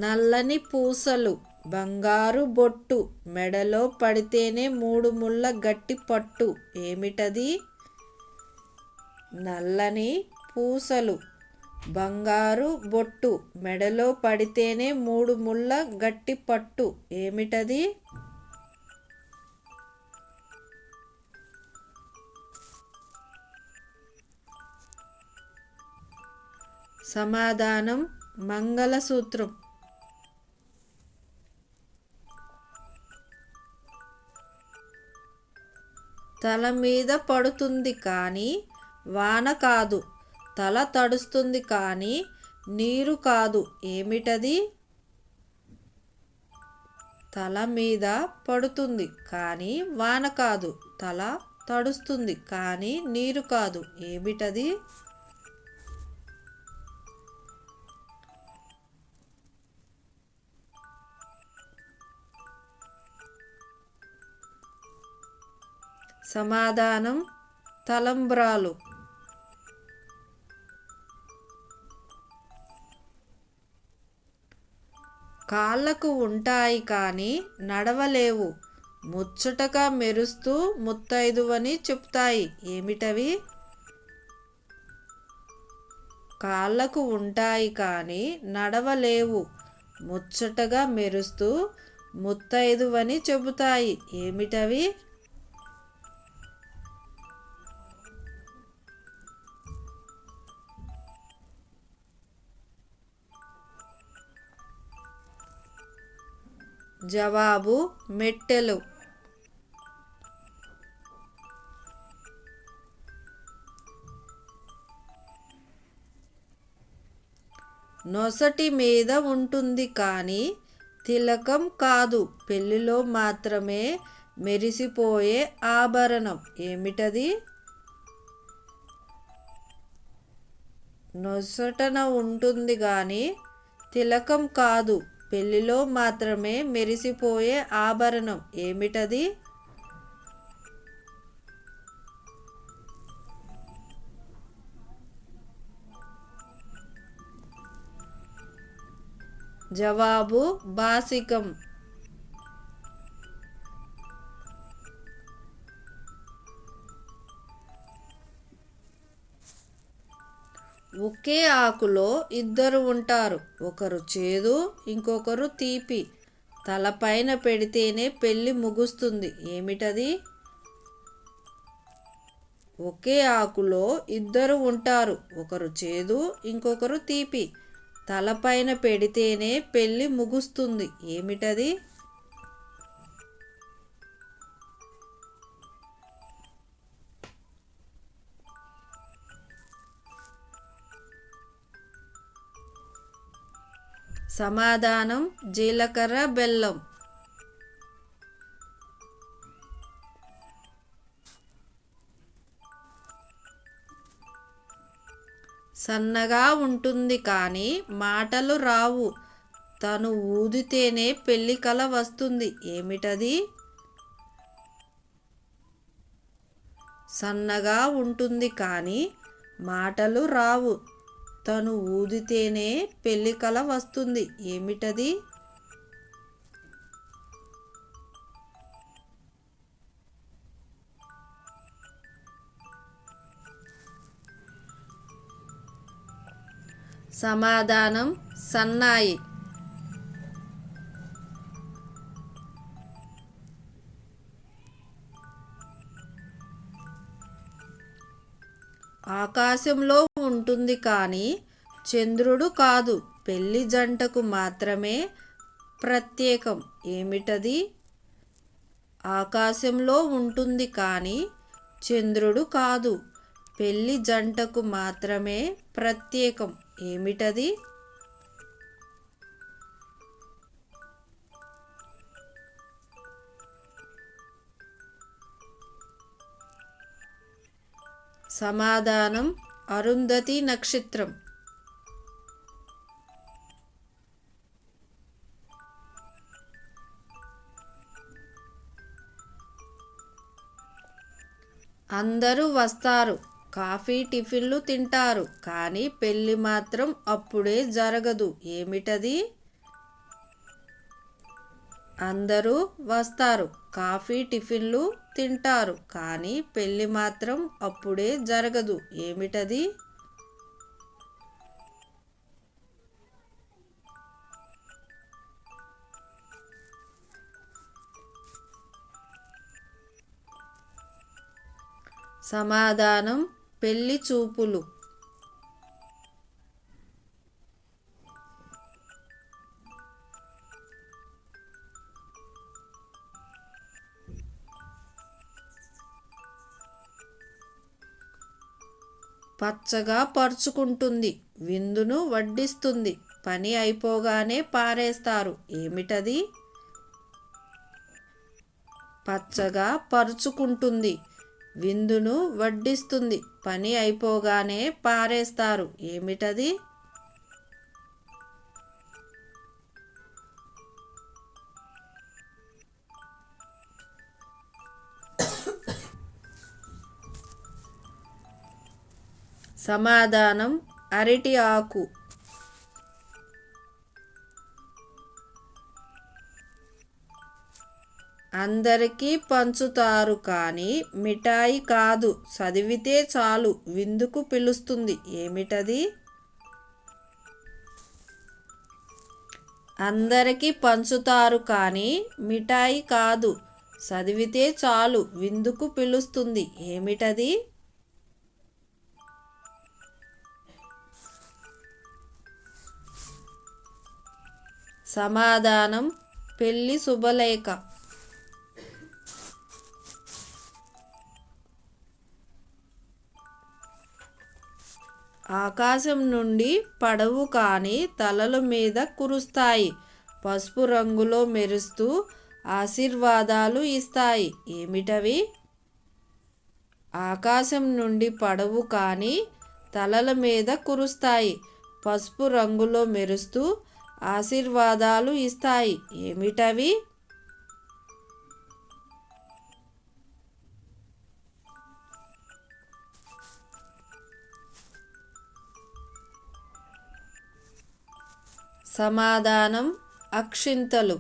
నల్లని పూసలు బంగారు బొట్టు మెడలో పడితేనే మూడు ముళ్ళ గట్టి పట్టు ఏమిటది? నల్లని పూసలు బంగారు బొట్టు మెడలో పడితేనే మూడు ముళ్ళ గట్టి పట్టు ఏమిటది? సమాధానం మంగళసూత్రం. తల మీద పడుతుంది కానీ వాన కాదు, తల తడుస్తుంది కానీ నీరు కాదు ఏమిటది? తల మీద పడుతుంది కానీ వాన కాదు, తల తడుస్తుంది కానీ నీరు కాదు ఏమిటది? సమాధానం తలంబ్రాలు. కాళ్ళకు ఉంటాయి కానీ నడవలేవు, ముచ్చటగా మెరుస్తూ ముత్తైదువని చెప్తాయి ఏమిటవి? కాళ్ళకు ఉంటాయి కానీ నడవలేవు, ముచ్చటగా మెరుస్తూ ముత్తైదువని చెబుతాయి ఏమిటవి? జవాబు మెట్టెలు. నొసటి మీద ఉంటుంది కానీ తిలకం కాదు, పెళ్లిలో మాత్రమే మెరిసిపోయే ఆభరణం ఏమిటది? నొసటన ఉంటుంది కానీ తిలకం కాదు, పెళ్లిలో మాత్రమే మెరిసిపోయే ఆభరణం ఏమిటది? జవాబు బాసికం. ఒకే ఆకులో ఇద్దరు ఉంటారు, ఒకరు చేదు ఇంకొకరు తీపి, తలపైన పెడితేనే పెళ్ళి ముగుస్తుంది ఏమిటది? ఒకే ఆకులో ఇద్దరు ఉంటారు, ఒకరు చేదు ఇంకొకరు తీపి, తలపైన పెడితేనే పెళ్ళి ముగుస్తుంది ఏమిటది? సమాధానం జీలకర్ర బెల్లం. సన్నగా ఉంటుంది కానీ మాటలు రావు, తను ఊదితేనే పెళ్లి కల వస్తుంది ఏమిటది? సన్నగా ఉంటుంది కానీ మాటలు రావు, తను ఊదితేనే పెళ్లి కల వస్తుంది ఏమిటది? సమాధానం సన్నాయి. ఆకాశంలో ఉంటుంది కానీ చంద్రుడు కాదు, పెళ్లి జంటకు మాత్రమే ప్రత్యేకం ఏమిటది? ఆకాశంలో ఉంటుంది కానీ చంద్రుడు కాదు, పెళ్లి జంటకు మాత్రమే ప్రత్యేకం ఏమిటది? సమాధానం అరుంధతి నక్షత్రం. అందరూ వస్తారు, కాఫీ టిఫిన్లు తింటారు కానీ పెళ్ళి మాత్రం అప్పుడే జరగదు ఏమిటది? అందరూ వస్తారు, కాఫీ టిఫిన్లు తింటారు, కానీ పెళ్ళి మాత్రం అప్పుడే జరగదు. ఏమిటది? సమాధానం పెళ్లి చూపులు. పచ్చగా పరుచుకుంటుంది, విందును వడ్డిస్తుంది, పని అయిపోగానే పారేస్తారు. ఏమిటది? పచ్చగా పరుచుకుంటుంది, విందును వడ్డిస్తుంది, పని అయిపోగానే పారేస్తారు. ఏమిటది? సమాధానం అరటి ఆకు. అందరికీ పంచుతారు కానీ మిఠాయి కాదు, చదివితే చాలు విందుకు పిలుస్తుంది. ఏమిటది? అందరికీ పంచుతారు కానీ మిఠాయి కాదు, చదివితే చాలు విందుకు పిలుస్తుంది. ఏమిటది? సమాధానం పెళ్లి శుభలేఖ. ఆకాశం నుండి పడవు కానీ తలల మీద కురుస్తాయి, పసుపు రంగులో మెరుస్తూ ఆశీర్వాదాలు ఇస్తాయి. ఏమిటవి? ఆకాశం నుండి పడవు కానీ తలల మీద కురుస్తాయి, పసుపు రంగులో మెరుస్తూ ఆశీర్వాదాలు ఇస్తాయి. ఏమిటవి? సమాధానం అక్షింతలు.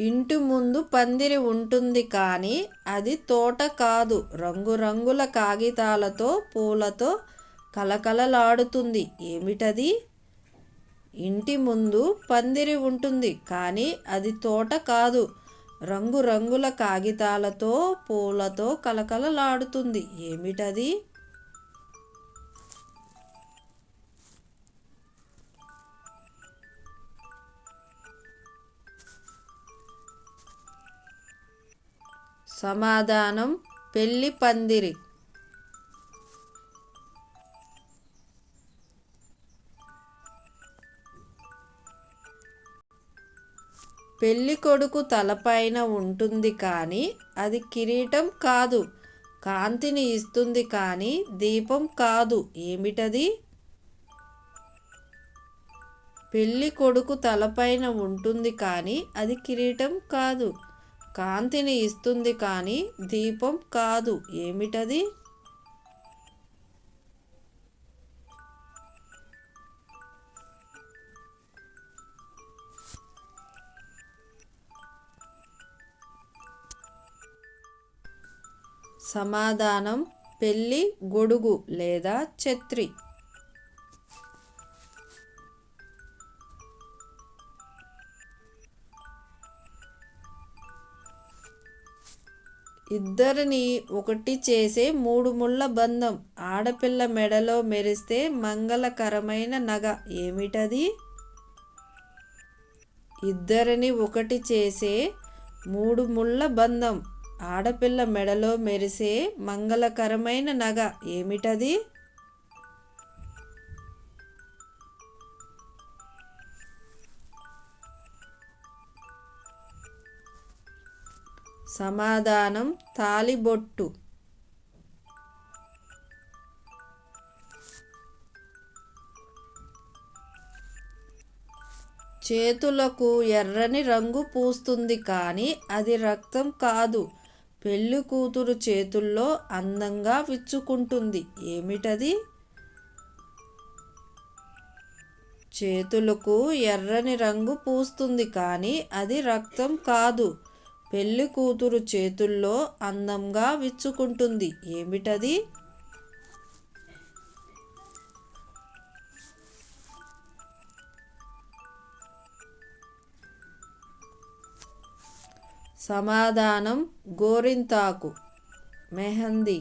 ఇంటి ముందు పందిరి ఉంటుంది కానీ అది తోట కాదు, రంగురంగుల కాగితాలతో పూలతో కలకలలాడుతుంది. ఏమిటది? ఇంటి ముందు పందిరి ఉంటుంది కానీ అది తోట కాదు, రంగురంగుల కాగితాలతో పూలతో కలకలలాడుతుంది. ఏమిటది? సమాధానం పెళ్లి పందిరి. పెళ్లి కొడుకు తలపైన ఉంటుంది కానీ అది కిరీటం కాదు, కాంతిని ఇస్తుంది కానీ దీపం కాదు. ఏమిటది? పెళ్లి కొడుకు తలపైన ఉంటుంది కానీ అది కిరీటం కాదు, కాంతిని ఇస్తుంది కానీ దీపం కాదు. ఏమిటది? సమాధానం పెళ్లి గొడుగు లేదా ఛత్రి. ఇద్దరిని ఒకటి చేసే మూడు ముళ్ళ బంధం, ఆడపిల్ల మెడలో మెరిస్తే మంగళకరమైన నగ. ఏమిటది? ఇద్దరిని ఒకటి చేసే మూడు ముళ్ళ బంధం, ఆడపిల్ల మెడలో మెరిసే మంగళకరమైన నగ. ఏమిటది? సమాధానం తాళిబొట్టు. చేతులకు ఎర్రని రంగు పూస్తుంది కానీ అది రక్తం కాదు, పెళ్లి కూతురు చేతుల్లో అందంగా విచ్చుకుంటుంది. ఏమిటది? చేతులకు ఎర్రని రంగు పూస్తుంది కానీ అది రక్తం కాదు. పెళ్లి కూతురు చేతుల్లో అందంగా విచ్చుకుంటుంది. ఏమిటది? సమాధానం గోరింతాకు, మెహందీ.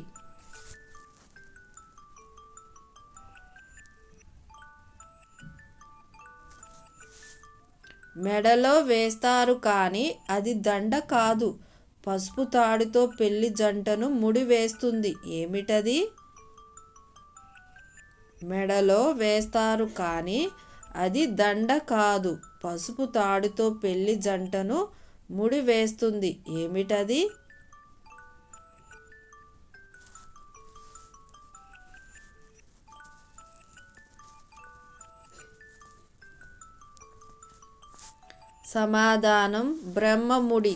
మెడలో వేస్తారు కానీ అది దండ కాదు. పసుపు తాడుతో పెళ్లి జంటను ముడి వేస్తుంది. ఏమిటది? మెడలో వేస్తారు కానీ అది దండ కాదు. పసుపు తాడుతో పెళ్లి జంటను ముడి వేస్తుంది. ఏమిటది? సమాధానం బ్రహ్మముడి.